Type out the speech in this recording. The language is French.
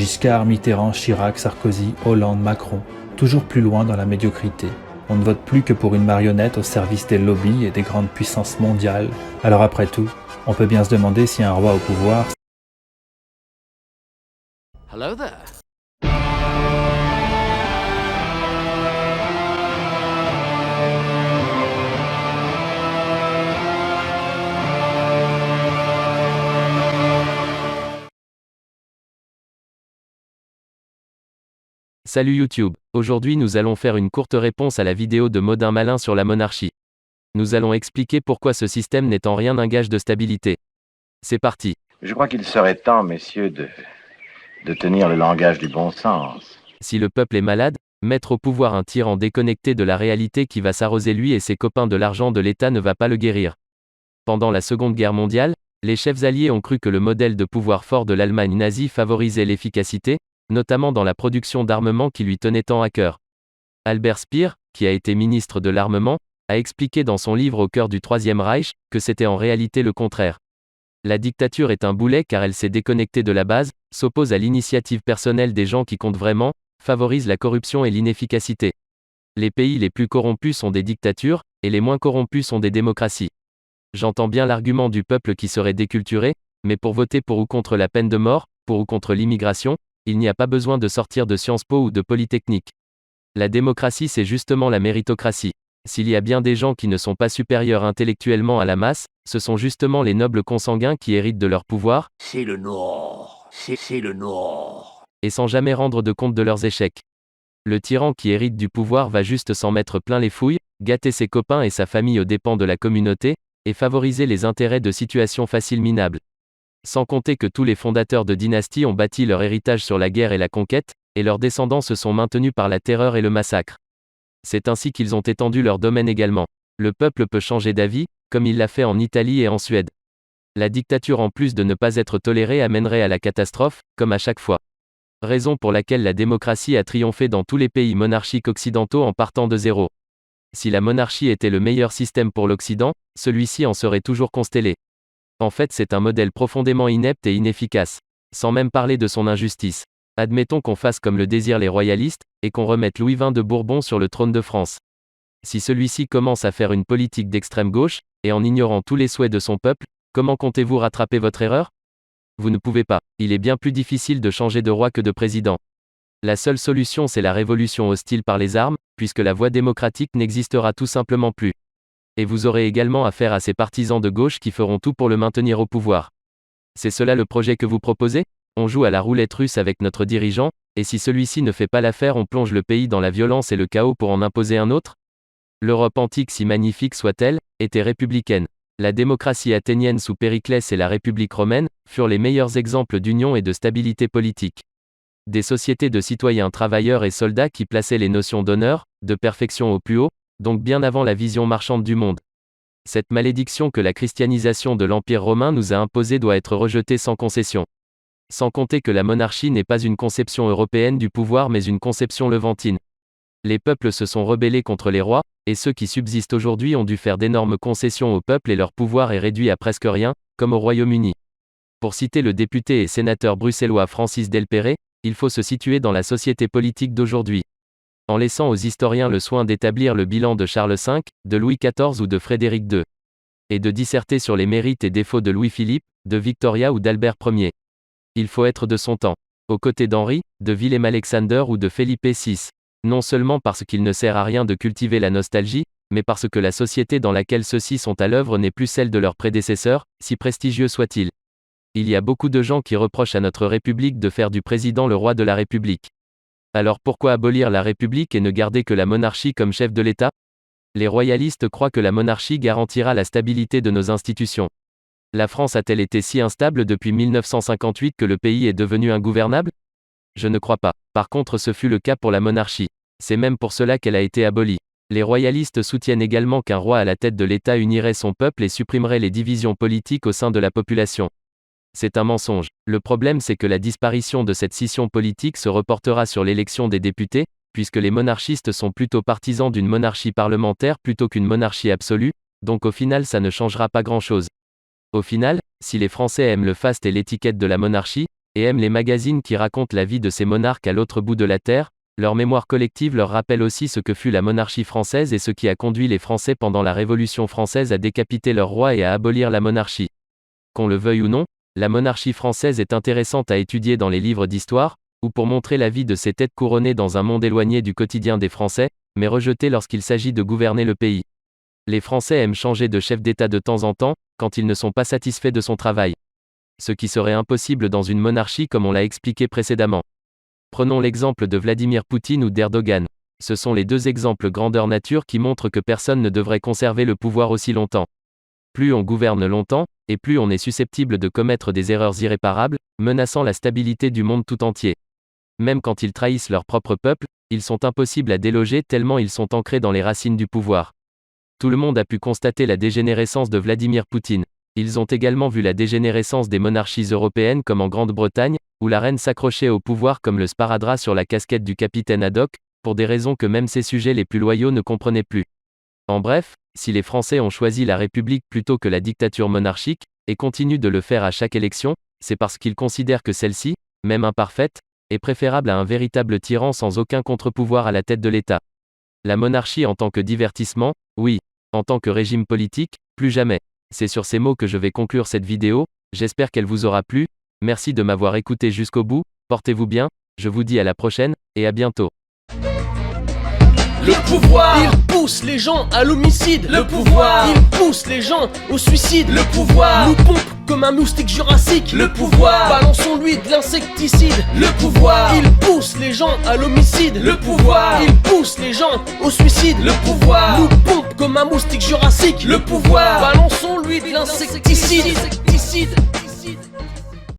Giscard, Mitterrand, Chirac, Sarkozy, Hollande, Macron, toujours plus loin dans la médiocrité. On ne vote plus que pour une marionnette au service des lobbies et des grandes puissances mondiales. Alors après tout, on peut bien se demander si un roi au pouvoir... Hello there. Salut YouTube, aujourd'hui nous allons faire une courte réponse à la vidéo de Modin Malin sur la monarchie. Nous allons expliquer pourquoi ce système n'est en rien un gage de stabilité. C'est parti. Je crois qu'il serait temps, messieurs, de tenir le langage du bon sens. Si le peuple est malade, mettre au pouvoir un tyran déconnecté de la réalité qui va s'arroser lui et ses copains de l'argent de l'État ne va pas le guérir. Pendant la Seconde Guerre mondiale, les chefs alliés ont cru que le modèle de pouvoir fort de l'Allemagne nazie favorisait l'efficacité, notamment dans la production d'armement qui lui tenait tant à cœur. Albert Speer, qui a été ministre de l'Armement, a expliqué dans son livre Au cœur du Troisième Reich, que c'était en réalité le contraire. La dictature est un boulet car elle s'est déconnectée de la base, s'oppose à l'initiative personnelle des gens qui comptent vraiment, favorise la corruption et l'inefficacité. Les pays les plus corrompus sont des dictatures, et les moins corrompus sont des démocraties. J'entends bien l'argument du peuple qui serait déculturé, mais pour voter pour ou contre la peine de mort, pour ou contre l'immigration, il n'y a pas besoin de sortir de Sciences Po ou de Polytechnique. La démocratie c'est justement la méritocratie. S'il y a bien des gens qui ne sont pas supérieurs intellectuellement à la masse, ce sont justement les nobles consanguins qui héritent de leur pouvoir, C'est le Nord. C'est le Nord. et sans jamais rendre de compte de leurs échecs. Le tyran qui hérite du pouvoir va juste s'en mettre plein les fouilles, gâter ses copains et sa famille aux dépens de la communauté, et favoriser les intérêts de situations faciles minables. Sans compter que tous les fondateurs de dynasties ont bâti leur héritage sur la guerre et la conquête, et leurs descendants se sont maintenus par la terreur et le massacre. C'est ainsi qu'ils ont étendu leur domaine également. Le peuple peut changer d'avis, comme il l'a fait en Italie et en Suède. La dictature en plus de ne pas être tolérée amènerait à la catastrophe, comme à chaque fois. Raison pour laquelle la démocratie a triomphé dans tous les pays monarchiques occidentaux en partant de zéro. Si la monarchie était le meilleur système pour l'Occident, celui-ci en serait toujours constellé. En fait, c'est un modèle profondément inepte et inefficace. Sans même parler de son injustice. Admettons qu'on fasse comme le désirent les royalistes, et qu'on remette Louis XX de Bourbon sur le trône de France. Si celui-ci commence à faire une politique d'extrême gauche, et en ignorant tous les souhaits de son peuple, comment comptez-vous rattraper votre erreur? Vous ne pouvez pas. Il est bien plus difficile de changer de roi que de président. La seule solution c'est la révolution hostile par les armes, puisque la voie démocratique n'existera tout simplement plus. Et vous aurez également affaire à ces partisans de gauche qui feront tout pour le maintenir au pouvoir. C'est cela le projet que vous proposez? On joue à la roulette russe avec notre dirigeant, et si celui-ci ne fait pas l'affaire on plonge le pays dans la violence et le chaos pour en imposer un autre? L'Europe antique si magnifique soit-elle, était républicaine. La démocratie athénienne sous Périclès et la République romaine, furent les meilleurs exemples d'union et de stabilité politique. Des sociétés de citoyens travailleurs et soldats qui plaçaient les notions d'honneur, de perfection au plus haut, donc bien avant la vision marchande du monde. Cette malédiction que la christianisation de l'Empire romain nous a imposée doit être rejetée sans concession. Sans compter que la monarchie n'est pas une conception européenne du pouvoir mais une conception levantine. Les peuples se sont rebellés contre les rois, et ceux qui subsistent aujourd'hui ont dû faire d'énormes concessions au peuple et leur pouvoir est réduit à presque rien, comme au Royaume-Uni. Pour citer le député et sénateur bruxellois Francis Delperrey, il faut se situer dans la société politique d'aujourd'hui. En laissant aux historiens le soin d'établir le bilan de Charles V, de Louis XIV ou de Frédéric II. Et de disserter sur les mérites et défauts de Louis-Philippe, de Victoria ou d'Albert Ier. Il faut être de son temps. Aux côtés d'Henri, de Willem-Alexander ou de Felipe VI. Non seulement parce qu'il ne sert à rien de cultiver la nostalgie, mais parce que la société dans laquelle ceux-ci sont à l'œuvre n'est plus celle de leurs prédécesseurs, si prestigieux soit-il. Il y a beaucoup de gens qui reprochent à notre République de faire du président le roi de la République. Alors pourquoi abolir la République et ne garder que la monarchie comme chef de l'État? Les royalistes croient que la monarchie garantira la stabilité de nos institutions. La France a-t-elle été si instable depuis 1958 que le pays est devenu ingouvernable? Je ne crois pas. Par contre ce fut le cas pour la monarchie. C'est même pour cela qu'elle a été abolie. Les royalistes soutiennent également qu'un roi à la tête de l'État unirait son peuple et supprimerait les divisions politiques au sein de la population. C'est un mensonge. Le problème c'est que la disparition de cette scission politique se reportera sur l'élection des députés, puisque les monarchistes sont plutôt partisans d'une monarchie parlementaire plutôt qu'une monarchie absolue, donc au final ça ne changera pas grand-chose. Au final, si les Français aiment le faste et l'étiquette de la monarchie, et aiment les magazines qui racontent la vie de ces monarques à l'autre bout de la terre. Leur mémoire collective leur rappelle aussi ce que fut la monarchie française et ce qui a conduit les Français pendant la Révolution française à décapiter leur roi et à abolir la monarchie. Qu'on le veuille ou non, la monarchie française est intéressante à étudier dans les livres d'histoire, ou pour montrer la vie de ces têtes couronnées dans un monde éloigné du quotidien des Français, mais rejetées lorsqu'il s'agit de gouverner le pays. Les Français aiment changer de chef d'État de temps en temps, quand ils ne sont pas satisfaits de son travail. Ce qui serait impossible dans une monarchie comme on l'a expliqué précédemment. Prenons l'exemple de Vladimir Poutine ou d'Erdogan. Ce sont les deux exemples grandeur nature qui montrent que personne ne devrait conserver le pouvoir aussi longtemps. Plus on gouverne longtemps, et plus on est susceptible de commettre des erreurs irréparables, menaçant la stabilité du monde tout entier. Même quand ils trahissent leur propre peuple, ils sont impossibles à déloger tellement ils sont ancrés dans les racines du pouvoir. Tout le monde a pu constater la dégénérescence de Vladimir Poutine. Ils ont également vu la dégénérescence des monarchies européennes comme en Grande-Bretagne, où la reine s'accrochait au pouvoir comme le sparadrap sur la casquette du capitaine Haddock, pour des raisons que même ses sujets les plus loyaux ne comprenaient plus. En bref, si les Français ont choisi la République plutôt que la dictature monarchique, et continuent de le faire à chaque élection, c'est parce qu'ils considèrent que celle-ci, même imparfaite, est préférable à un véritable tyran sans aucun contre-pouvoir à la tête de l'État. La monarchie en tant que divertissement, oui. En tant que régime politique, plus jamais. C'est sur ces mots que je vais conclure cette vidéo, j'espère qu'elle vous aura plu, merci de m'avoir écouté jusqu'au bout, portez-vous bien, je vous dis à la prochaine, et à bientôt. Le pouvoir, il pousse les gens à l'homicide. Le pouvoir, il pousse les gens au suicide. Le pouvoir, nous pompe comme un moustique jurassique. Le pouvoir, balançons-lui de l'insecticide. Le pouvoir, il pousse les gens à l'homicide. Le pouvoir, il pousse les gens au suicide. Le pouvoir, nous pompe comme un moustique jurassique. Le pouvoir, balançons-lui de l'insecticide.